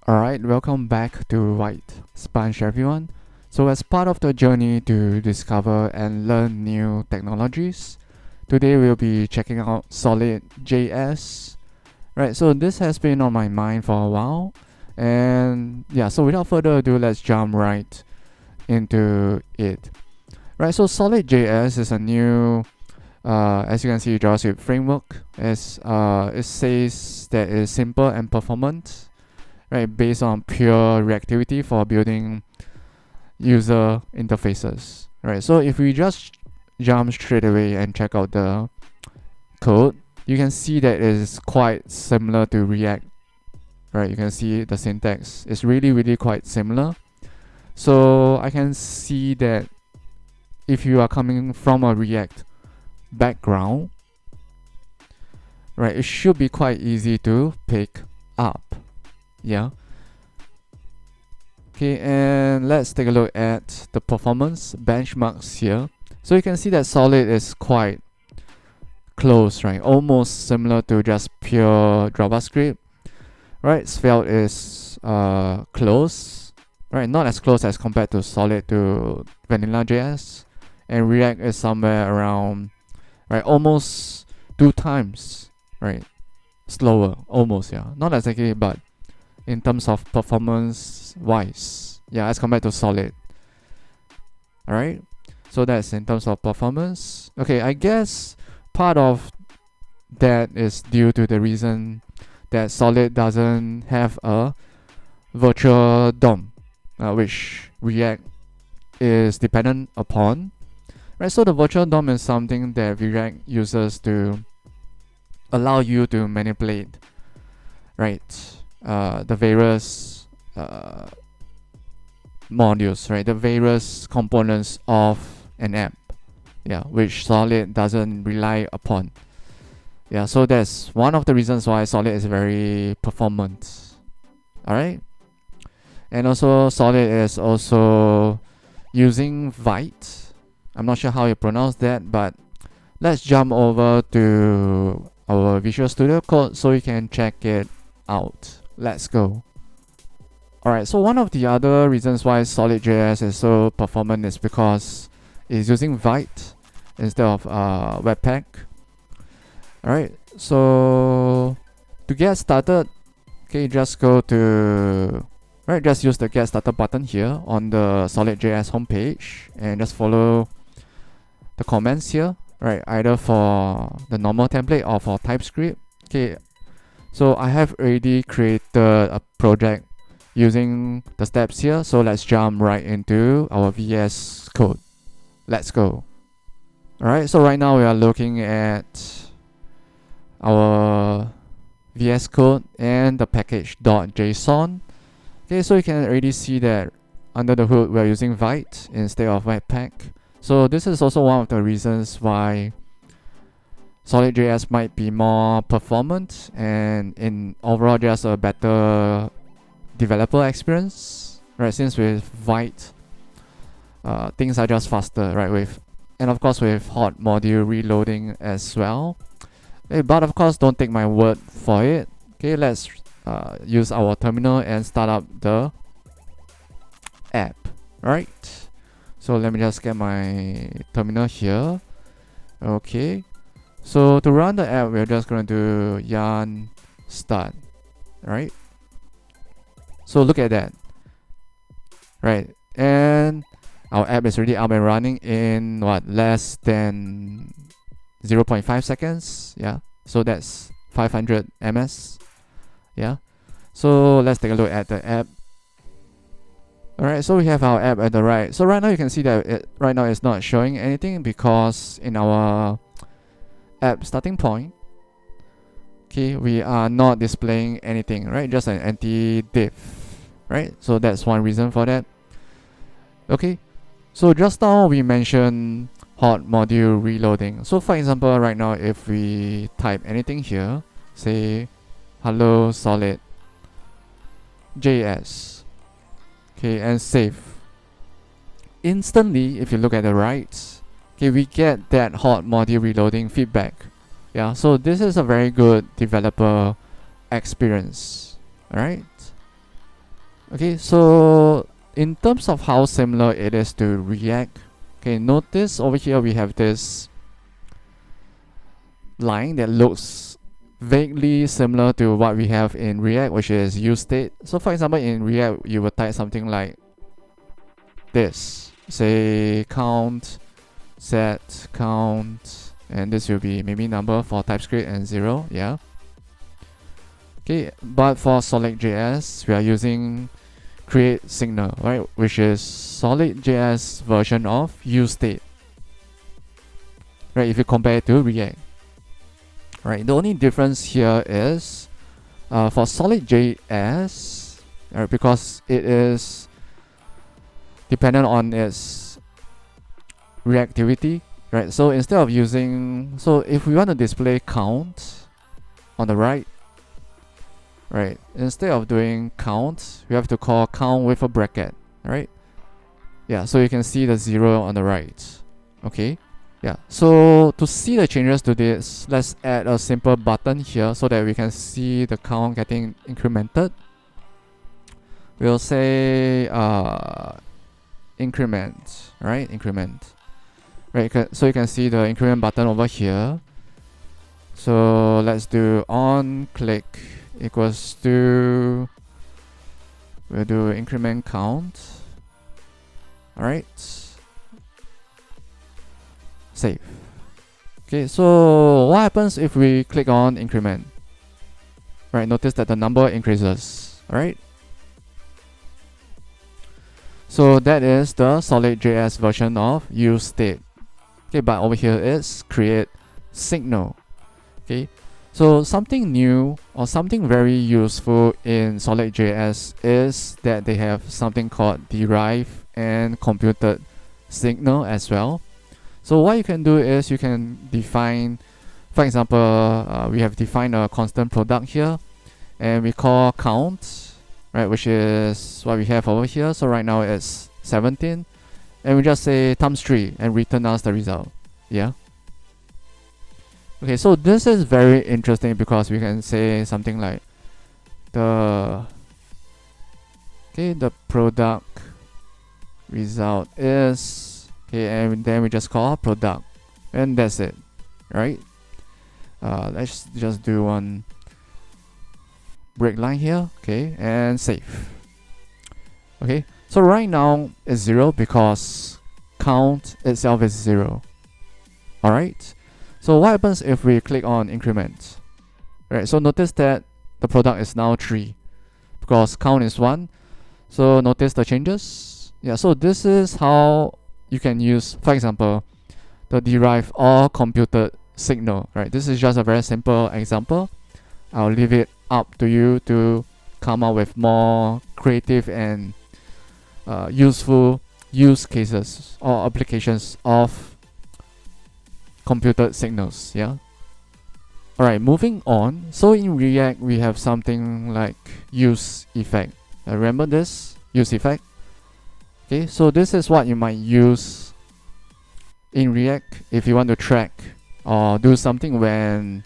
Alright, welcome back to White Sponge everyone. So as part of the journey to discover and learn new technologies, today we'll be checking out SolidJS. Right, so this has been on my mind for a while. And yeah, so without further ado, let's jump right into it. Right, so SolidJS is a new, as you can see, JavaScript framework. It says that it's simple and performant, right, based on pure reactivity for building user interfaces, right? So if we just jump straight away and check out the code, you can see that it is quite similar to React, right? You can see the syntax is really quite similar. So I can see that if you are coming from a React background, right, it should be quite easy to pick up. Yeah. Okay, and let's take a look at the performance benchmarks here. So you can see that Solid is quite close, right? Almost similar to just pure JavaScript, right? Svelte is close, right? Not as close as compared to Solid to Vanilla JS, and React is somewhere around, right? Almost 2 times, right? Slower, almost, yeah. Not exactly, but in terms of performance wise, yeah, as compared to Solid. Alright, so that's in terms of performance. Okay, I guess part of that is due to the reason that Solid doesn't have a virtual DOM, which React is dependent upon. Right, so the virtual DOM is something that React uses to allow you to manipulate, right, the various modules, right, the various components of an app, yeah, which Solid doesn't rely upon. Yeah, so that's one of the reasons why Solid is very performant. Alright, and also Solid is also using Vite. I'm not sure how you pronounce that, but let's jump over to our Visual Studio Code so you can check it out. Let's go. Alright, so one of the other reasons why SolidJS is so performant is because it's using Vite instead of Webpack. Alright, so to get started, okay, just go to, right, just use the Get Started button here on the SolidJS homepage and just follow the comments here, right, either for the normal template or for TypeScript. Okay, so I have already created a project using the steps here, so let's jump right into our VS Code. Let's go. Alright, so right now we are looking at our VS Code and the package.json. Okay, so you can already see that under the hood we are using Vite instead of Webpack. So this is also one of the reasons why SolidJS might be more performant and in overall just a better developer experience, right? Since with Vite, things are just faster, right? And of course with hot module reloading as well. Okay, but of course don't take my word for it. Okay, let's use our terminal and start up the app, right? So let me just get my terminal here. Okay, so to run the app, we're just going to do yarn start, right? So look at that, right? And our app is already up and running in what, less than 0.5 seconds. Yeah, so that's 500 ms. Yeah, so let's take a look at the app. Alright, so we have our app at the right. So right now you can see that right now it's not showing anything because in our app starting point, okay, we are not displaying anything, right? Just an empty div, right? So that's one reason for that. Okay, so just now we mentioned hot module reloading. So for example, right now if we type anything here, say hello solid JS, okay, and save, instantly if you look at the right, okay, we get that hot module reloading feedback. Yeah, so this is a very good developer experience. Alright, Okay, so in terms of how similar it is to React, okay, notice over here we have this line that looks vaguely similar to what we have in React, which is useState. So for example, in React, you would type something like this, say count, set count, and this will be maybe number for TypeScript and 0, yeah. Okay, but for SolidJS, we are using createSignal, right, which is SolidJS version of useState, right, if you compare it to React. Right, the only difference here is for SolidJS, because it is dependent on its reactivity, right? So instead of using, so if we want to display count on the right, right, instead of doing count, we have to call count with a bracket, right? Yeah, so you can see the 0 on the right, okay? Yeah, so to see the changes to this, let's add a simple button here so that we can see the count getting incremented. We'll say increment, right? Increment. Right, so you can see the increment button over here. So let's do on click equals to, we'll do increment count. Alright. Save. Okay, so what happens if we click on increment? Right, notice that the number increases. Alright. So that is the SolidJS version of useState. Okay, but over here is createSignal. Okay, so something new or something very useful in SolidJS is that they have something called derived and computed signal as well. So what you can do is you can define, for example, we have defined a constant product here, and we call count, right, which is what we have over here. So right now it's 17, and we just say times 3 and return us the result. Yeah. Okay, so this is very interesting because we can say something like the product result is, okay, and then we just call product, and that's it, right? Let's just do one break line here, okay, and save. Okay, so right now it's 0 because count itself is 0. Alright, so what happens if we click on increment? Right, so notice that the product is now 3 because count is 1. So notice the changes. Yeah, so this is how you can use, for example, the derived or computed signal. Right, this is just a very simple example. I'll leave it up to you to come up with more creative and useful use cases or applications of computed signals. Yeah. Alright, moving on. So in React, we have something like use effect. Remember this use effect? Okay, so this is what you might use in React if you want to track or do something when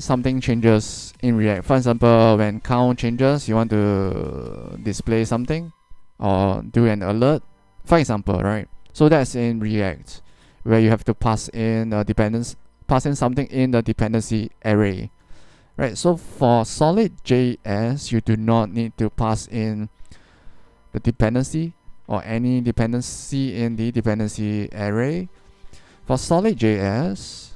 something changes in React. For example, when count changes, you want to display something or do an alert, for example, right? So that's in React, where you have to pass in something in the dependency array, right? So for SolidJS, you do not need to pass in the dependency or any dependency in the dependency array. For SolidJS,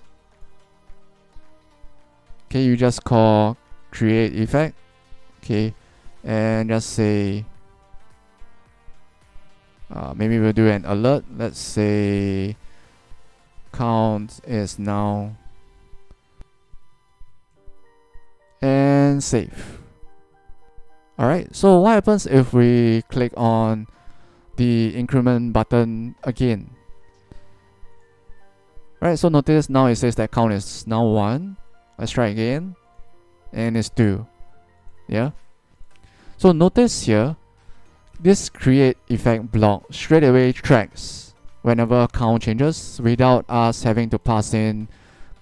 okay, you just call createEffect, okay, and just say maybe we'll do an alert. Let's say count is now, and save. Alright, so what happens if we click on the increment button again? Right, so notice now it says that count is now 1. Let's try again, and it's 2. Yeah. So notice here, this createEffect block straight away tracks whenever count changes without us having to pass in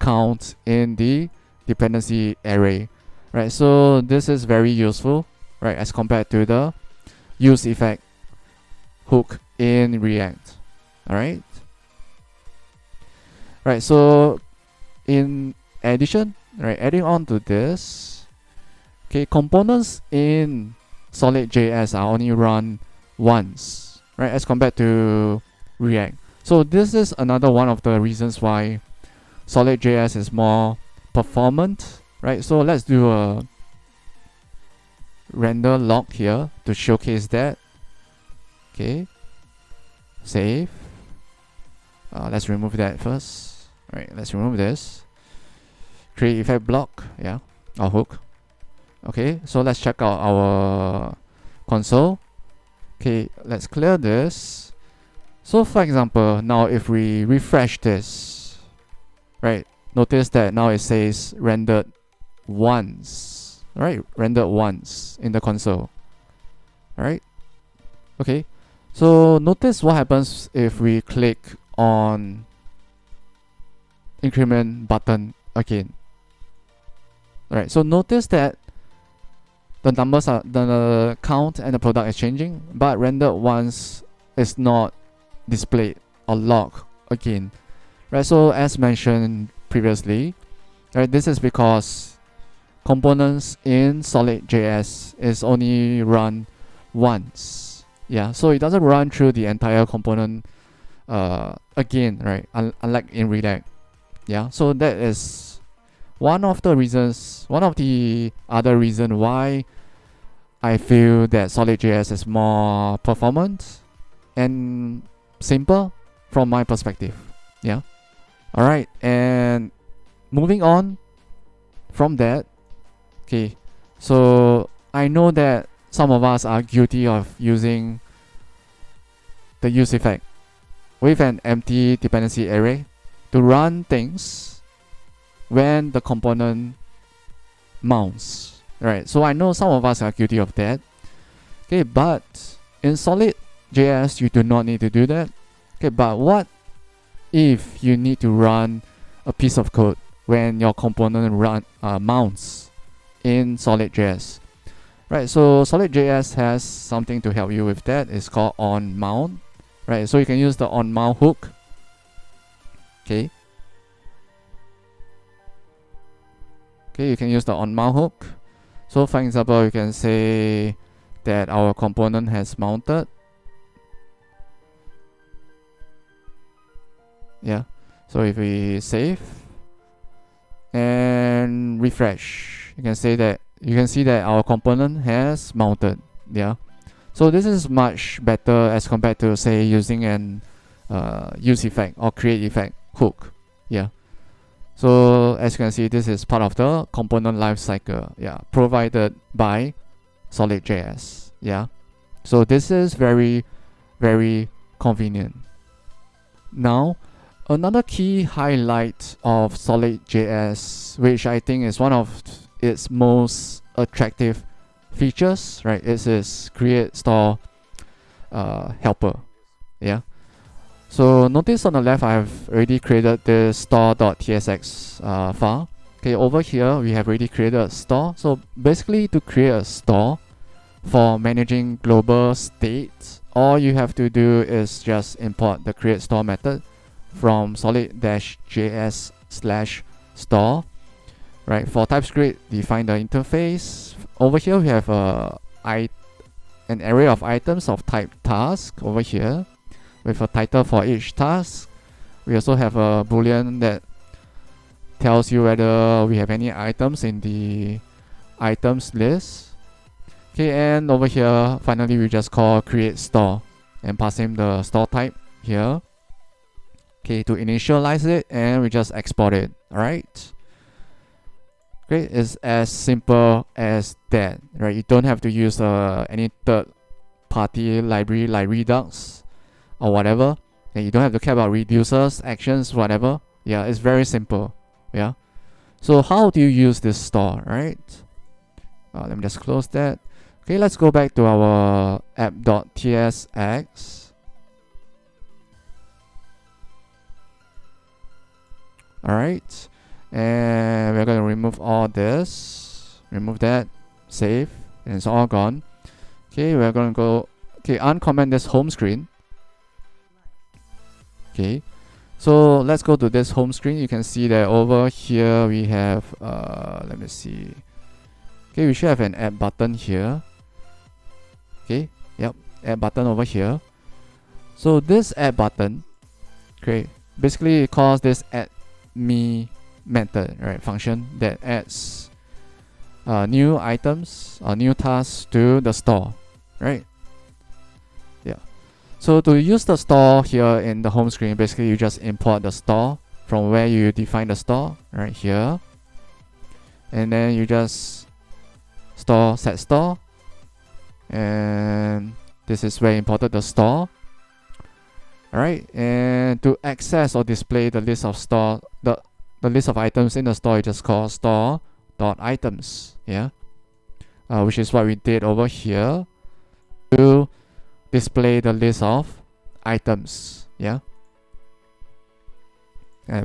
count in the dependency array. right? So this is very useful, right, as compared to the use effect hook in React. All right. Right. So in addition, right, adding on to this, okay, components in SolidJS are only run once, right, as compared to React. So this is another one of the reasons why SolidJS is more performant, right? So let's do a render log here to showcase that. Okay, save. Let's remove that first. All right, let's remove this. Create effect block, yeah, our hook. Okay, so let's check out our console. Okay, let's clear this. So for example, now if we refresh this, right, notice that now it says rendered once, right? Rendered once in the console. All right. Okay. So notice what happens if we click on increment button again. All right. So notice that the numbers are the count and the product is changing, but rendered once is not displayed or logged again. Right. So as mentioned previously, right, this is because components in SolidJS is only run once. Yeah, so it doesn't run through the entire component again, right? Unlike in React. Yeah, so that is one of the reasons, one of the other reason why I feel that SolidJS is more performant and simple from my perspective. Yeah. All right, and moving on from that, okay, so I know that some of us are guilty of using the use effect with an empty dependency array to run things when the component mounts. Right, so I know some of us are guilty of that. Okay, but in SolidJS, you do not need to do that. Okay, but what if you need to run a piece of code when your component mounts in SolidJS? Right, so SolidJS has something to help you with that. It's called onMount. Right, so you can use the onMount hook. Okay. Okay, you can use the onMount hook. So for example, you can say that our component has mounted. Yeah. So if we save and refresh, you can see that our component has mounted. Yeah. So this is much better as compared to say using an use effect or create effect hook. Yeah. So as you can see, this is part of the component lifecycle. Yeah, provided by SolidJS. Yeah. So this is very, very convenient. Now, another key highlight of SolidJS, which I think is one of its most attractive features, right, is its create store helper. Yeah. So notice on the left, I've already created this store.tsx file. Okay, over here we have already created a store. So basically, to create a store for managing global states, all you have to do is just import the create store method from solid-js/store. Right, for TypeScript, define the interface. Over here we have an array of items of type task over here, with a title for each task. We also have a boolean that tells you whether we have any items in the items list. Okay, and over here, finally, we just call create store and pass him the store type here. Okay, to initialize it, and we just export it. All right. Okay, it's as simple as that, right? You don't have to use any third-party library like Redux or whatever, and you don't have to care about reducers, actions, whatever. Yeah, it's very simple. Yeah. So how do you use this store, right? Let me just close that. Okay, let's go back to our app.tsx. All right, and we're going to remove all this. remove that, save, and it's all gone. Okay, we're gonna go, okay, uncomment this home screen. Okay, so let's go to this home screen. You can see that over here we have, let me see. Okay, we should have an add button here. Okay, yep, add button over here. So this add button, okay, basically it calls this add me method, right, function that adds new items or new tasks to the store, right? Yeah. So to use the store here in the home screen, basically you just import the store from where you define the store, right here, and then you just set store, and this is where you imported the store. Alright, and to access or display the list of store, the list of items in the store, you just call store.items, yeah, which is what we did over here to display the list of items, yeah.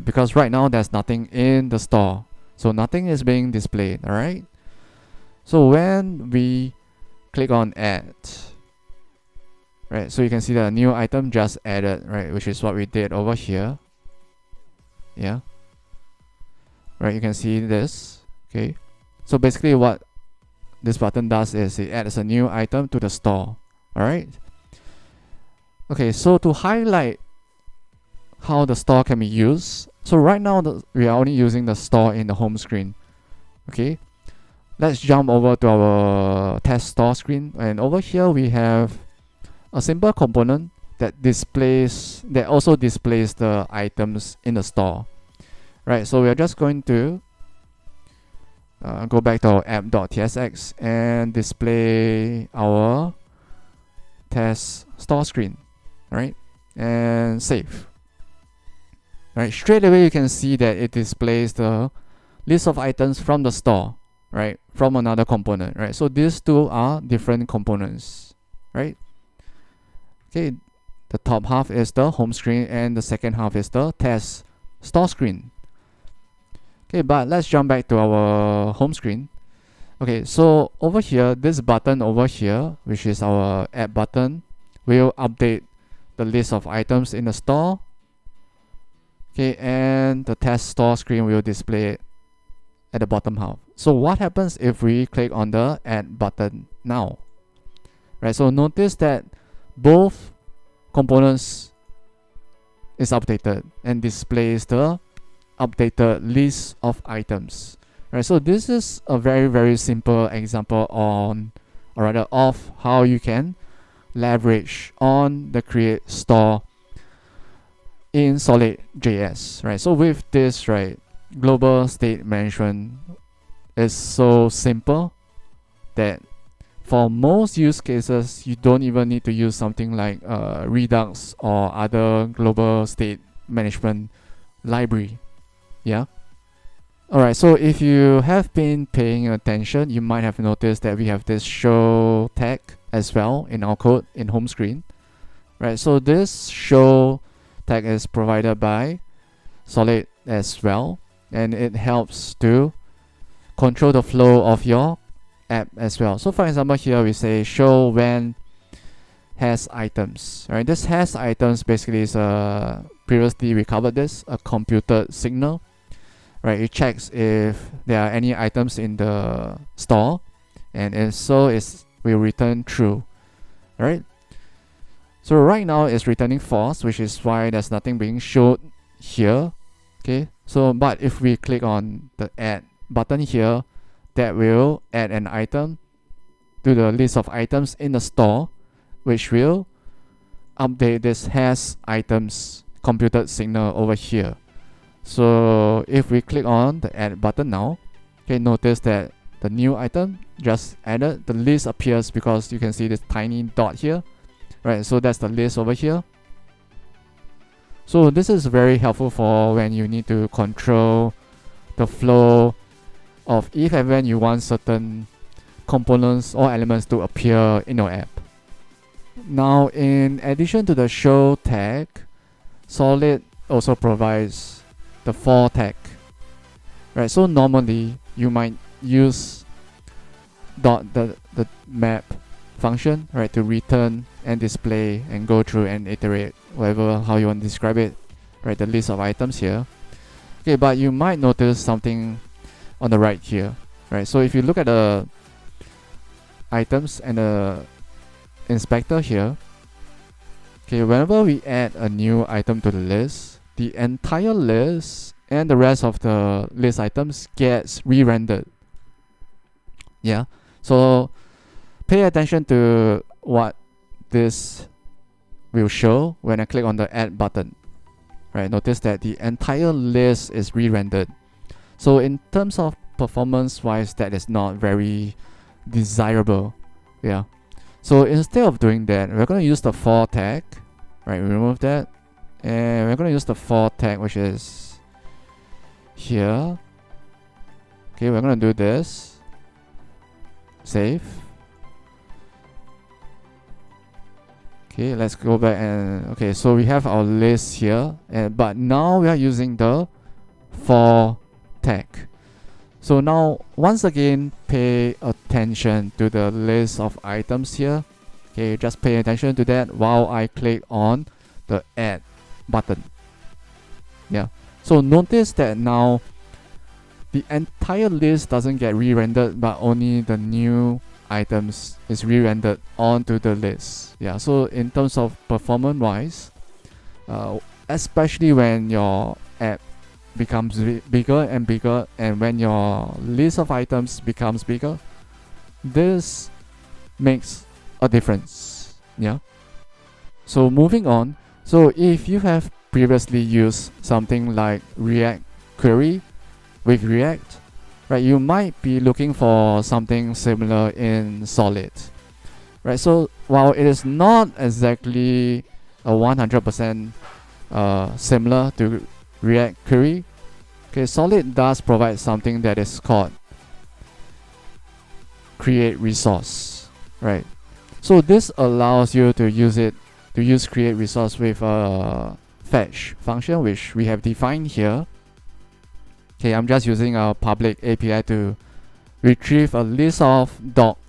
Because right now there's nothing in the store, so nothing is being displayed. Alright, so when we click on add, right, so you can see that a new item just added, right, which is what we did over here. Yeah, right, you can see this. Okay, so basically what this button does is it adds a new item to the store. All right, okay, so to highlight how the store can be used, so right now we are only using the store in the home screen. Okay, let's jump over to our test store screen, and over here we have a simple component that also displays the items in the store, right? So we are just going to go back to our app.tsx and display our test store screen, right? And save. Right, straight away you can see that it displays the list of items from the store, right, from another component, right? So these two are different components, right? Okay, the top half is the home screen and the second half is the test store screen. Okay, but let's jump back to our home screen. Okay, so over here, this button over here, which is our add button, will update the list of items in the store. Okay, and the test store screen will display it at the bottom half. So what happens if we click on the add button now? Right, so notice that both components is updated and displays the updated list of items. Right, so this is a very simple example of how you can leverage on the create store in SolidJS. Right, so with this, right, global state management is so simple that for most use cases, you don't even need to use something like Redux or other global state management library. Yeah. Alright, so if you have been paying attention, you might have noticed that we have this show tag as well in our code in home screen. Right, so this show tag is provided by Solid as well, and it helps to control the flow of your app as well. So for example, here we say show when has items. Right, this has items basically is previously we covered this, a computed signal. Right, it checks if there are any items in the store, and if so, it will return true. Right, so right now it's returning false, which is why there's nothing being showed here. Okay, so but if we click on the add button here, that will add an item to the list of items in the store, which will update this has items computed signal over here. So if we click on the add button now, okay, notice that the new item just added, the list appears because you can see this tiny dot here, right? So that's the list over here. So this is very helpful for when you need to control the flow of if and when you want certain components or elements to appear in your app. Now, in addition to the show tag, Solid also provides the for tag. Right, so normally you might use the map function, right, to return and display and go through and iterate, whatever how you want to describe it, right, the list of items here. Okay, but you might notice something on the right here, right? So if you look at the items and the inspector here, okay, whenever we add a new item to the list, the entire list and the rest of the list items gets re-rendered. Yeah, so pay attention to what this will show when I click on the add button. Right, notice that the entire list is re-rendered. So in terms of performance wise, that is not very desirable. Yeah. So instead of doing that, we're going to use the for tag. Right, remove that. And we're going to use the for tag, which is here. Okay, we're going to do this. Save. Okay, let's go back and okay, so we have our list here, but now we are using the for tag. So now once again, pay attention to the list of items here. Okay, just pay attention to that while I click on the add button. Yeah, so notice that now the entire list doesn't get re-rendered, but only the new items is re-rendered onto the list. Yeah, so in terms of performance wise, especially when your app becomes bigger and bigger, and when your list of items becomes bigger, this makes a difference. Yeah, so moving on, so if you have previously used something like React query with React, right, you might be looking for something similar in Solid, right? So while it is not exactly a 100% similar to React query, okay, Solid does provide something that is called createResource, right? So this allows you to use createResource with a fetch function, which we have defined here. Okay, I'm just using a public API to retrieve a list of doc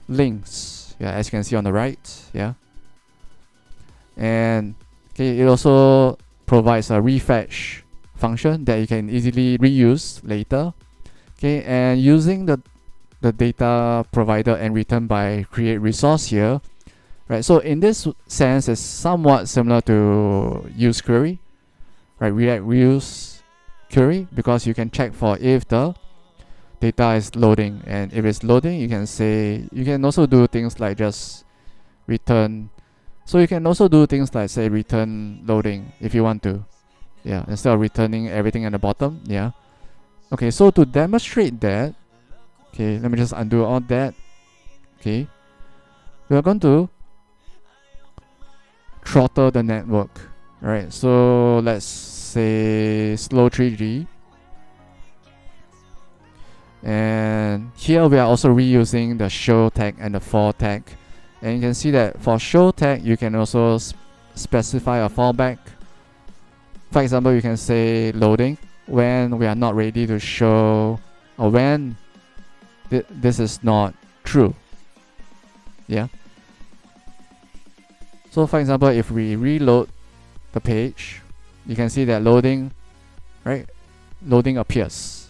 links. Yeah, as you can see on the right. Yeah, and okay, it also provides a refetch function that you can easily reuse later. Okay, and using the data provider and returned by createResource here, right? So in this sense, it's somewhat similar to use query, right? React reuse query, because you can check for if the data is loading, and if it's loading, you can also do things like just return. So you can also do things like say return loading if you want to. Yeah, instead of returning everything at the bottom. Yeah. Okay, so to demonstrate that, okay, let me just undo all that. Okay, we are going to throttle the network. Right, so let's say slow 3G, and here we are also reusing the show tag and the for tag, and you can see that for show tag you can also specify a fallback. For example, you can say loading when we are not ready to show, or when this is not true. Yeah, so for example, if we reload the page, you can see that loading, right? Loading appears.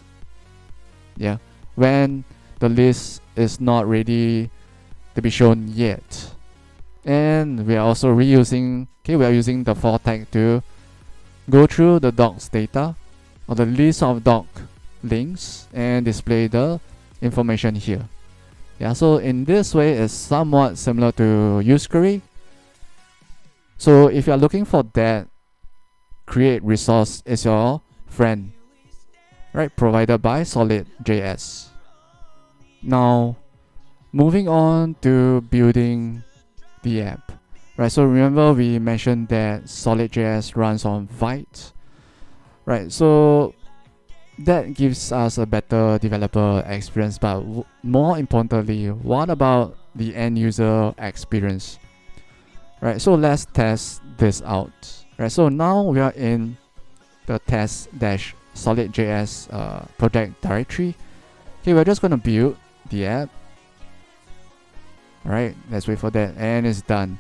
Yeah, when the list is not ready to be shown yet. And we are also reusing, okay, we are using the for tag to go through the docs data or the list of doc links and display the information here. Yeah, so in this way, it's somewhat similar to use query. So if you are looking for that, createResource is your friend, right? Provided by SolidJS. Now, moving on to building the app, right? So remember we mentioned that SolidJS runs on Vite, right? So that gives us a better developer experience, but more importantly, what about the end user experience? Right, so let's test this out. Right, so now we are in the test-solidjs project directory. Okay, we're just going to build the app. Alright, let's wait for that, and it's done.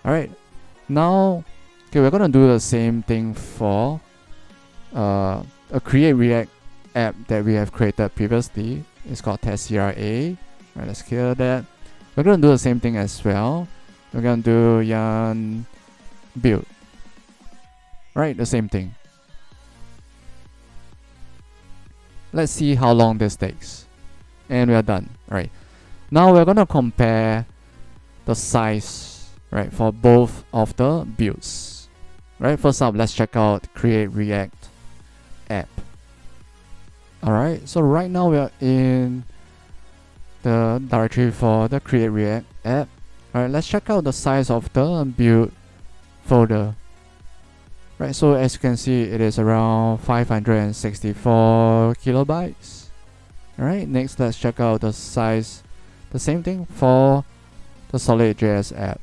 Alright, now we're gonna do the same thing for a create React app that we have created previously. It's called testcra. Alright, let's clear that. We're gonna do the same thing as well. We're gonna do yarn build. Right, the same thing. Let's see how long this takes. And we are done. Right. Now we're gonna compare the size, right, for both of the builds. Right, first up, let's check out create React app. Alright, so right now we are in the directory for the create React app. Alright, let's check out the size of the build folder. Right, so as you can see, it is around 564 kilobytes. Alright, next let's check out the size, the same thing for the SolidJS app.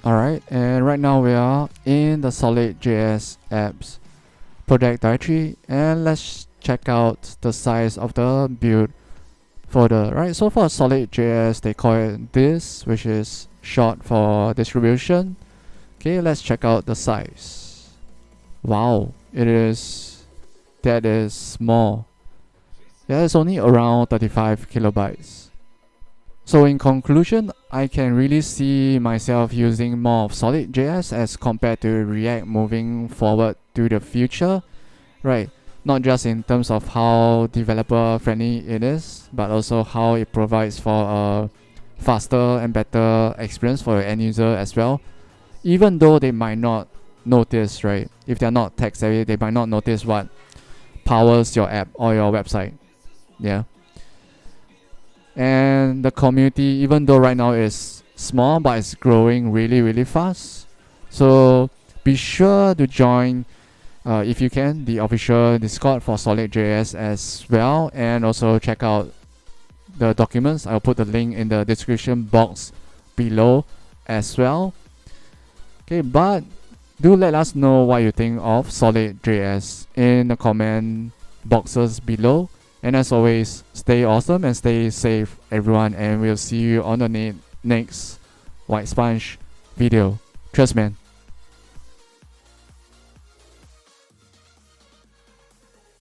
Alright, and right now we are in the SolidJS apps project directory, and let's check out the size of the build folder. Right, so for SolidJS, they call it this, which is short for distribution. Okay, let's check out the size. Wow, that is small. Yeah, it's only around 35 kilobytes. So in conclusion, I can really see myself using more of SolidJS as compared to React moving forward to the future. Right, not just in terms of how developer friendly it is, but also how it provides for a faster and better experience for your end user as well. Even though they might not notice, right? If they're not tech savvy, they might not notice what powers your app or your website. Yeah. And the community, even though right now is small, but it's growing really, really fast. So be sure to join, if you can, the official Discord for SolidJS as well, and also check out the documents. I'll put the link in the description box below as well. Okay, but do let us know what you think of SolidJS in the comment boxes below. And as always, stay awesome and stay safe, everyone. And we'll see you on the next White Sponge video. Cheers, man.